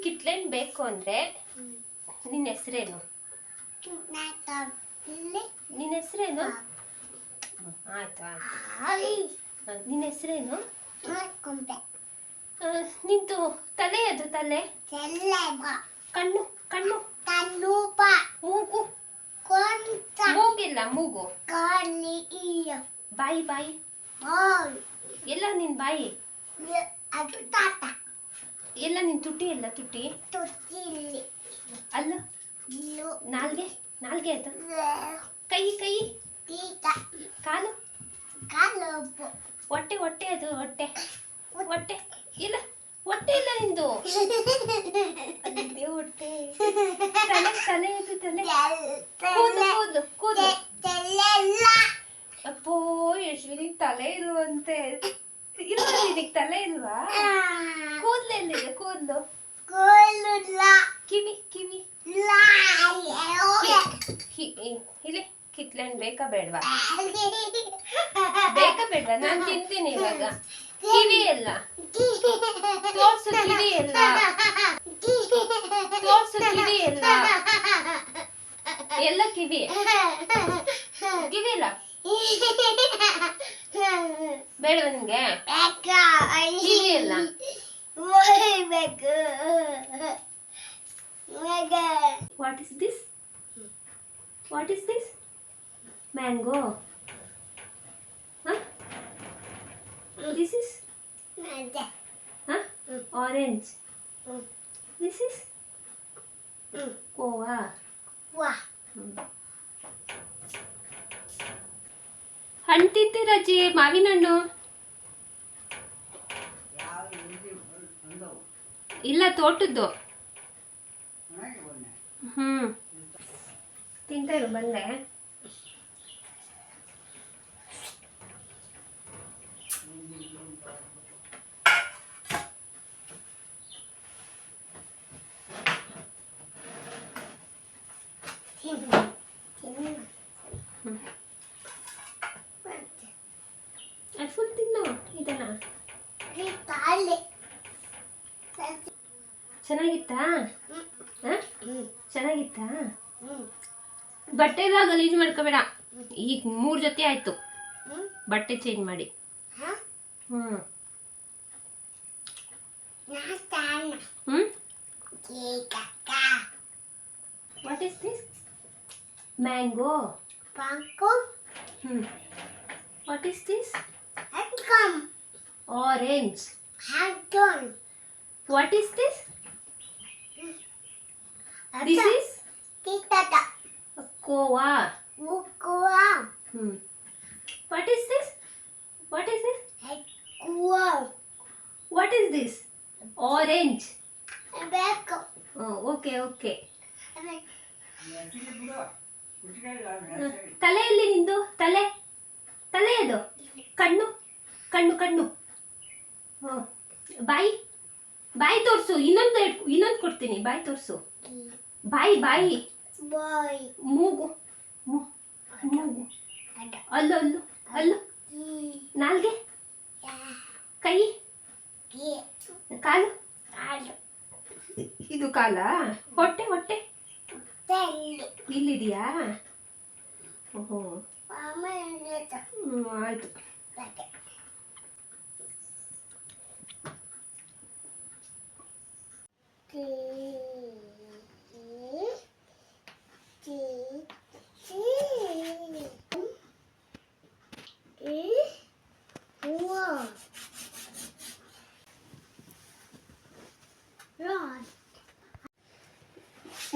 ಕಿಟ್ಲೆನ್ ಬೇಕು ಅಂದ್ರೆ ನಿನ್ನ ಹೆಸರೇನು? ನಿನ್ನ ಹೆಸರೇನು? ಆಯ್ತು ಆಯ್ತು. ನಿನ್ನ ಹೆಸರೇನು? ನಿಂದು ತಲೆ ಅದು ತಲೆ, ಕಣ್ಣು ಕಣ್ಣು, ಮೂಗು, ಮೂಗಿಲ್ಲ ಮೂಗು, ಬಾಯಿ ಬಾಯಿ ಎಲ್ಲ ನಿನ್ ಬಾಯಿ ಎಲ್ಲ ನಿನ್ ತುಟಿ ಎಲ್ಲ ತುಟಿ ಅಲ್ಲ ನಾಲ್ಗೆ ನಾಲ್ಗೆ ಅದು ಕೈ ಕೈ ಕಾಲು ಹೊಟ್ಟೆ ಹೊಟ್ಟೆ ಅದು ಹೊಟ್ಟೆ ಹೊಟ್ಟೆ ಇಲ್ಲ ಹೊಟ್ಟೆ ಇಲ್ಲ ನಿಂದು ಹೊಟ್ಟೆ ತಲೆ ತಲೆ ಅದು ತಲೆ ಕೂದಲು ಕೂದಲು ಕೂದಲು ಅಪ್ಪೋ ಯಶ್ವಿನಿ ತಲೆ ಇರುವಂತೆ ಇಲ್ಲ ನಿನಗೆ ತಲೆ ಇಲ್ವಾ? ಕೂದಲು ಎಲ್ಲಿದೆ ಕೂದಲು? ಕಿವಿ ಕಿವಿ ಇಲ್ಲಿ ಕಿತ್ಲೆನ್ ಬೇಕಾ ಬೇಡವಾ? ಬೇಕಾ ಬೇಡವಾ? ನಾನು ತಿಂತೀನಿ ಇವಾಗ. ಕಿವಿ ಎಲ್ಲ ತೋರ್ಸು, ಕಿವಿ ಎಲ್ಲ ತೋರ್ಸು, ಕಿವಿ ಎಲ್ಲ ಎಲ್ಲ ಕಿವಿ ಕಿವಿ ಇಲ್ಲ ಬೇಡವಾ ನಿಂಗೆ? ಕಿವಿ ಎಲ್ಲ What is this? What is this? Mango. Huh? This is? Huh? Orange. This is? Koa. ಹಣ್ಣು ತಿಂತೀರಜ್ಜಿ? ಮಾವಿನ ಹಣ್ಣು ಇಲ್ಲ ತೋಟದ್ದು. ತಿಂತಾ ಇರು ಬಂದೆ. ಫುಲ್ ತಿನ್ನು ಇದನ್ನ. ಚೆನ್ನಾಗಿತ್ತಾ? ಚೆನ್ನಾಗಿತ್ತಾ? ಬಟ್ಟೆ ಎಲ್ಲ ಗಲೀಜು ಮಾಡ್ಕೋಬೇಡ. ಈಗ 3 ಜೊತೆ ಆಯ್ತು ಬಟ್ಟೆ ಚೇಂಜ್ ಮಾಡಿ. What is this? Mango. What is this? Orange. What is this? This is Koa. What is this? What is this? What is this? Orange. Oh, okay, okay. ತಲೆಯಲ್ಲಿ ನಿಂದು ತಲೆ ತಲೆ ಅದು ಕಣ್ಣು ಕಣ್ಣು ಕಣ್ಣು ಬಾಯಿ ಬಾಯಿ ತೋರಿಸು. ಇನ್ನೊಂದು ಕೊಡ್ತೀನಿ. ಬಾಯಿ ತೋರಿಸು. ಬಾಯಿ ಬಾಯಿ ಮೂಗು ಮೂಗು ಅಲ್ಲು ಅಲ್ಲು ಅಲ್ಲು ನಾಲ್ಗೆ ಕೈ ಕಾಲು ಇದು ಕಾಲ ಹೊಟ್ಟೆ ಹೊಟ್ಟೆ ಇಲ್ಲಿದೆಯಾ? ಓಹೋ ಆಯ್ತು.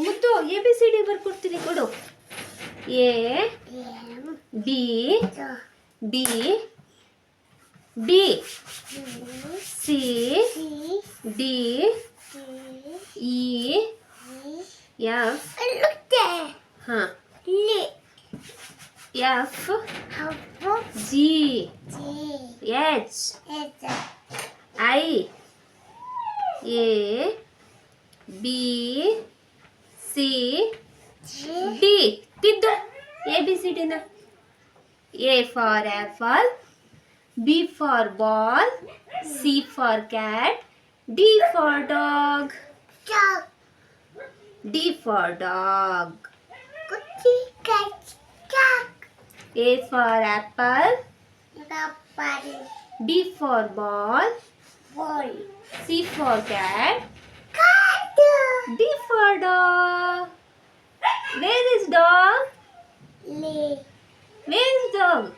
ಮುದ್ದು ABCD ಬರ್ಕೊಡ್ತೀನಿ ಕೊಡು. A B B D C D E F F G H I A B C D. ತಿದ್ದು ABCD ನ. A for apple, B for ball, C for cat, D for dog. D for dog. Kuchi cat. Cat. A for apple. Apple. B for ball. Ball. C for cat. Cat. D for dog. Where is dog? Lay. Where is dog?